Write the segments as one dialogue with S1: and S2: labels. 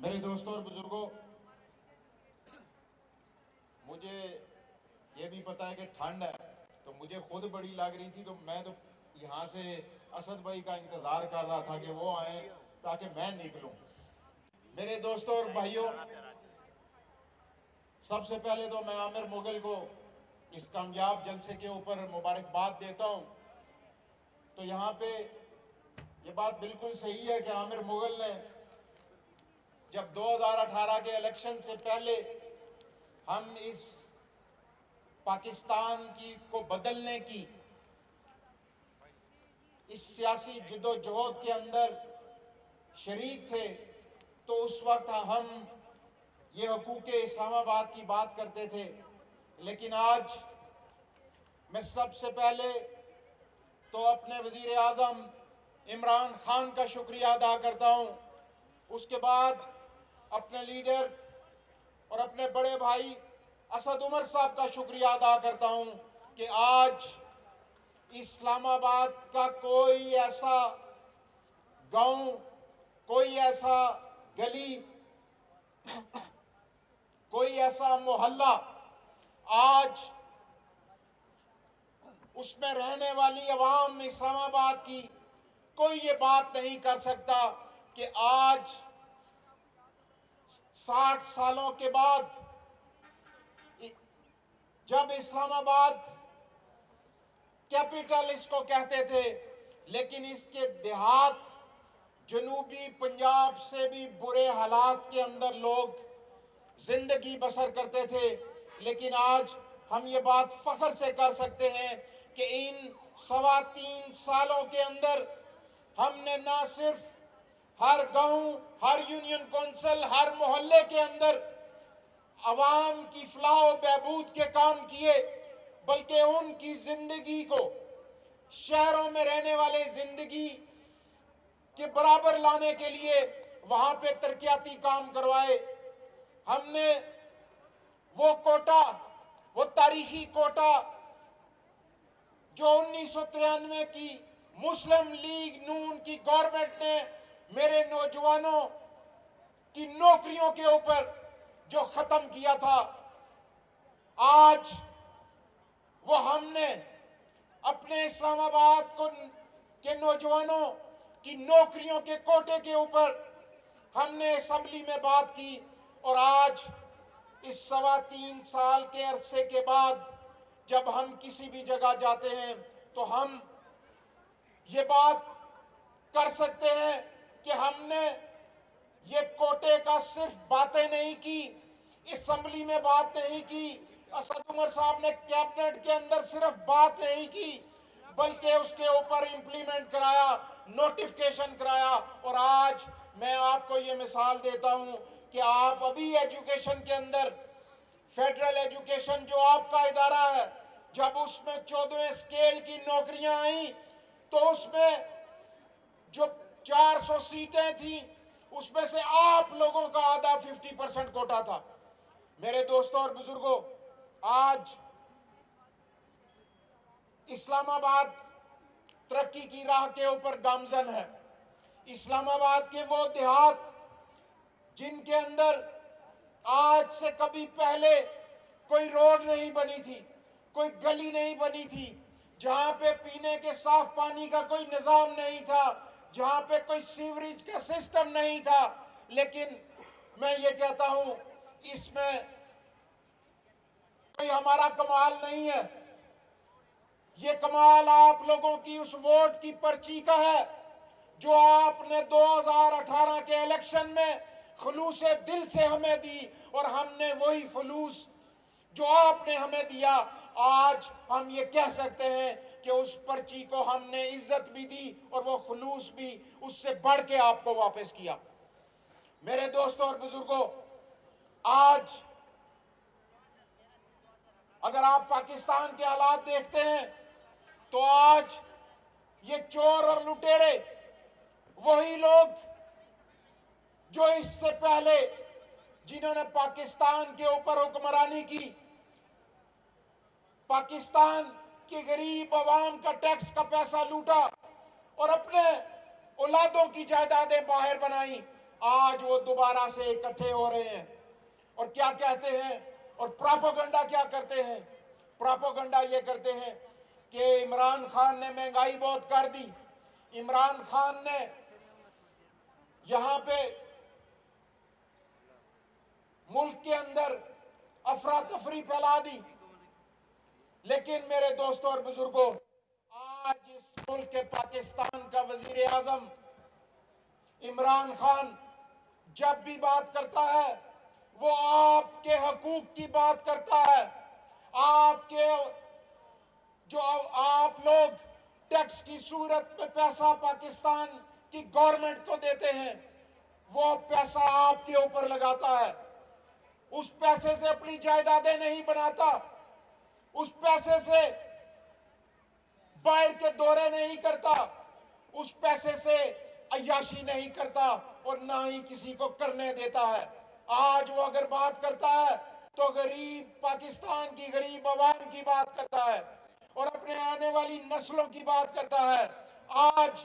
S1: मेरे दोस्तों और बुजुर्गों, मुझे ये भी पता है कि ठंड है, तो मुझे खुद बड़ी लग रही थी। तो मैं तो यहाँ से असद भाई का इंतज़ार कर रहा था कि वो आए ताकि मैं निकलूं। मेरे दोस्तों और भाइयों, सबसे पहले तो मैं आमिर मुगल को इस कामयाब जलसे के ऊपर मुबारकबाद देता हूँ। तो यहाँ पे ये बात बिल्कुल सही है कि आमिर मुगल ने जब 2018 के इलेक्शन से पहले हम इस पाकिस्तान की को बदलने की इस सियासी जद्दोजहद के अंदर शरीक थे, तो उस वक्त हम ये हकूक़ इस्लामाबाद की बात करते थे। लेकिन आज मैं सबसे पहले तो अपने वज़ीर आज़म इमरान खान का शुक्रिया अदा करता हूँ। उसके बाद अपने लीडर और अपने बड़े भाई असद उमर साहब का शुक्रिया अदा करता हूँ कि आज इस्लामाबाद का कोई ऐसा गांव, कोई ऐसा गली, कोई ऐसा मोहल्ला आज उसमें रहने वाली अवाम इस्लामाबाद की कोई ये बात नहीं कर सकता कि आज 60 सालों के बाद जब इस्लामाबाद कैपिटल इसको कहते थे, लेकिन इसके देहात जनूबी पंजाब से भी बुरे हालात के अंदर लोग जिंदगी बसर करते थे। लेकिन आज हम ये बात फख्र से कर सकते हैं कि इन 3.25 सालों के अंदर हमने ना सिर्फ हर गांव, हर यूनियन कौंसिल, हर मोहल्ले के अंदर अवाम की फलाह व बहबूद के काम किए, बल्कि उनकी जिंदगी को शहरों में रहने वाले जिंदगी के बराबर लाने के लिए वहां पे तरक्याती काम करवाए। हमने वो कोटा, वो तारीखी कोटा जो 1993 की मुस्लिम लीग नून की गवर्नमेंट ने मेरे नौजवानों की नौकरियों के ऊपर जो खत्म किया था, आज वो हमने अपने इस्लामाबाद को के नौजवानों की नौकरियों के कोटे के ऊपर हमने असेंबली में बात की। और आज इस 3.25 साल के अरसे के बाद जब हम किसी भी जगह जाते हैं तो हम ये बात कर सकते हैं कि हमने ये कोटे का सिर्फ बातें नहीं की, असेंबली में बात नहीं की, असद उमर साहब ने कैबिनेट के अंदर सिर्फ बात नहीं की, बल्कि उसके ऊपर इंप्लीमेंट कराया, नोटिफिकेशन कराया। और आज मैं आपको ये मिसाल देता हूं कि आप अभी एजुकेशन के अंदर फेडरल एजुकेशन जो आपका इदारा है, जब उसमें 14वें स्केल की नौकरियां आई तो उसमें जो 400 सीटें थी उसमें से आप लोगों का आधा 50% कोटा था। मेरे दोस्तों और बुजुर्गों, आज इस्लामाबाद तरक्की की राह के ऊपर गामजन है। इस्लामाबाद के वो देहात जिनके अंदर आज से कभी पहले कोई रोड नहीं बनी थी, कोई गली नहीं बनी थी, जहां पे पीने के साफ पानी का कोई निजाम नहीं था, जहां पे कोई सीवरेज का सिस्टम नहीं था, लेकिन मैं ये कहता हूं इसमें कोई हमारा कमाल नहीं है। ये कमाल आप लोगों की उस वोट की पर्ची का है जो आपने 2018 के इलेक्शन में खुलूस दिल से हमें दी, और हमने वही खुलूस जो आपने हमें दिया, आज हम ये कह सकते हैं कि उस पर्ची को हमने इज्जत भी दी और वो खुलूस भी उससे बढ़ के आपको वापस किया। मेरे दोस्तों और बुजुर्गों, आज अगर आप पाकिस्तान के हालात देखते हैं तो आज ये चोर और लुटेरे वही लोग जो इससे पहले जिन्होंने पाकिस्तान के ऊपर हुक्मरानी की, पाकिस्तान के गरीब अवाम का टैक्स का पैसा लूटा और अपने औलादों की जायदादें बाहर बनाई, आज वो दोबारा से इकट्ठे हो रहे हैं और क्या कहते हैं और प्रोपेगेंडा क्या करते हैं। प्रोपेगेंडा ये करते हैं कि इमरान खान ने महंगाई बहुत कर दी, इमरान खान ने यहां पे मुल्क के अंदर अफरा तफरी फैला दी। लेकिन मेरे दोस्तों और बुजुर्गों, आज इस मुल्क के पाकिस्तान का वजीर आजम इमरान खान जब भी बात करता है वो आपके हकूक की बात करता है। आपके जो आप लोग टैक्स की सूरत में पैसा पाकिस्तान की गवर्नमेंट को देते हैं, वो पैसा आपके ऊपर लगाता है। उस पैसे से अपनी जायदादें नहीं बनाता, उस पैसे से बाहर के दौरे नहीं करता, उस पैसे से अय्याशी नहीं करता और ना ही किसी को करने देता है। आज वो अगर बात करता है तो गरीब पाकिस्तान की गरीब आवाम की बात करता है और अपने आने वाली नस्लों की बात करता है। आज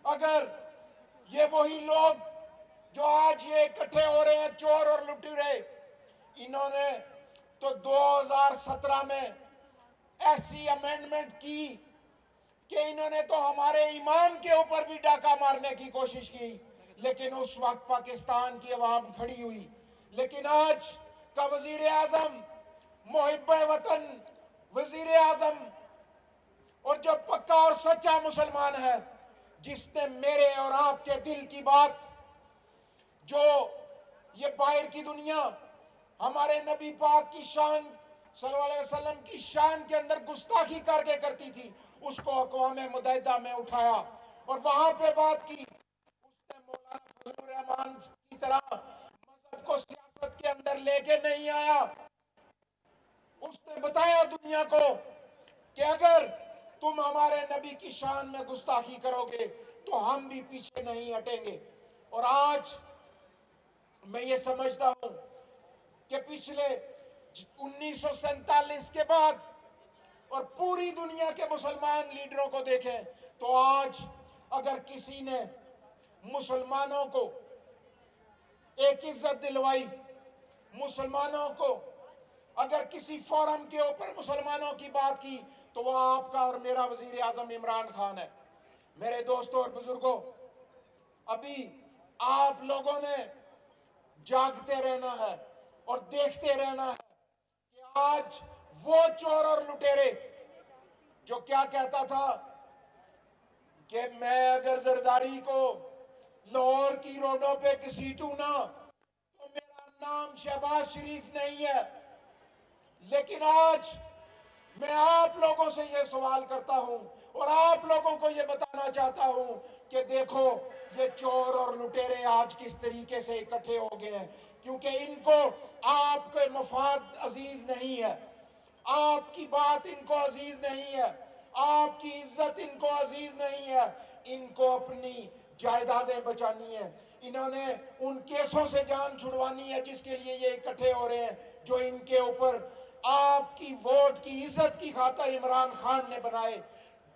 S1: अगर ये वही लोग जो आज ये इकट्ठे हो रहे हैं, चोर और लुटेरे, इन्होंने तो 2017 में ऐसी अमेंडमेंट की कि इन्होंने तो हमारे इमाम के ऊपर भी डाका मारने की कोशिश की, लेकिन उस वक्त पाकिस्तान की आवाम खड़ी हुई। लेकिन आज का वजीर आजम मुहिब्बे वतन वजीर आजम और जो पक्का और सच्चा मुसलमान है, जिसने मेरे और आपके दिल की बात, जो ये बाहर की दुनिया हमारे नबी पाक की शान सल्लल्लाहु अलैहि वसल्लम की शान के अंदर गुस्ताखी करके करती थी, उसको अक़वाम मुत्तहिदा में उठाया और वहां पे बात की। उसने मौलाना फजलुर रहमान की तरह मजहब को सियासत के अंदर लेके नहीं आया। उसने बताया दुनिया को कि अगर तुम हमारे नबी की शान में गुस्ताखी करोगे तो हम भी पीछे नहीं हटेंगे। और आज मैं ये समझता हूं कि पिछले 1947 के बाद और पूरी दुनिया के मुसलमान लीडरों को देखें तो आज अगर किसी ने मुसलमानों को एक इज्जत दिलवाई, मुसलमानों को अगर किसी फोरम के ऊपर मुसलमानों की बात की, तो वह आपका और मेरा वजीर आजम इमरान खान है। मेरे दोस्तों और बुजुर्गों, अभी आप लोगों ने जागते रहना है और देखते रहना है कि आज वो चोर और लुटेरे जो क्या कहता था कि मैं अगर जरदारी को लाहौर की रोडों पे घसीटूं ना तो मेरा नाम शहबाज शरीफ नहीं है। लेकिन आज मैं आप लोगों से ये सवाल करता हूं और आप लोगों को ये बताना चाहता हूं कि देखो ये चोर और लुटेरे आज किस तरीके से इकट्ठे हो गए हैं, क्योंकि इनको आपके मफाद अजीज नहीं है, आपकी बात इनको अजीज नहीं है, आपकी इज्जत इनको अजीज नहीं है। इनको अपनी जायदादें बचानी है, इन्होंने उन केसों से जान छुड़वानी है जिसके लिए ये इकट्ठे हो रहे हैं, जो इनके ऊपर आपकी वोट की इज्जत की खातिर इमरान खान ने बनाए,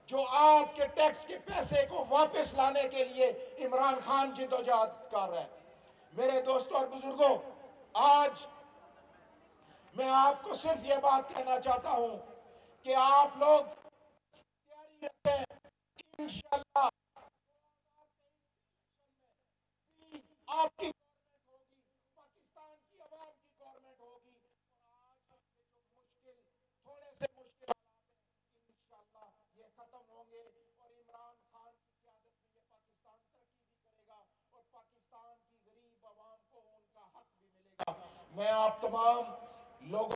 S1: जो आपके टैक्स के पैसे को वापस लाने के लिए इमरान खान जिद्दोजहद कर रहा है। मेरे दोस्तों और बुजुर्गों, आज मैं आपको सिर्फ ये बात कहना चाहता हूं कि आप लोग तैयारी रखें। इंशाल्लाह आपकी गवर्नमेंट होगी, पाकिस्तान की आवाम की गवर्नमेंट होगी और आज के जो मुश्किल थोड़े से मुश्किल हालात हैं इंशाल्लाह ये खत्म होंगे और इमरान खान की क़यादत में ये पाकिस्तान तरक्की भी करेगा और पाकिस्तान की गरीब आवाम को उनका हक भी मिलेगा। मैं आप तमाम लोगों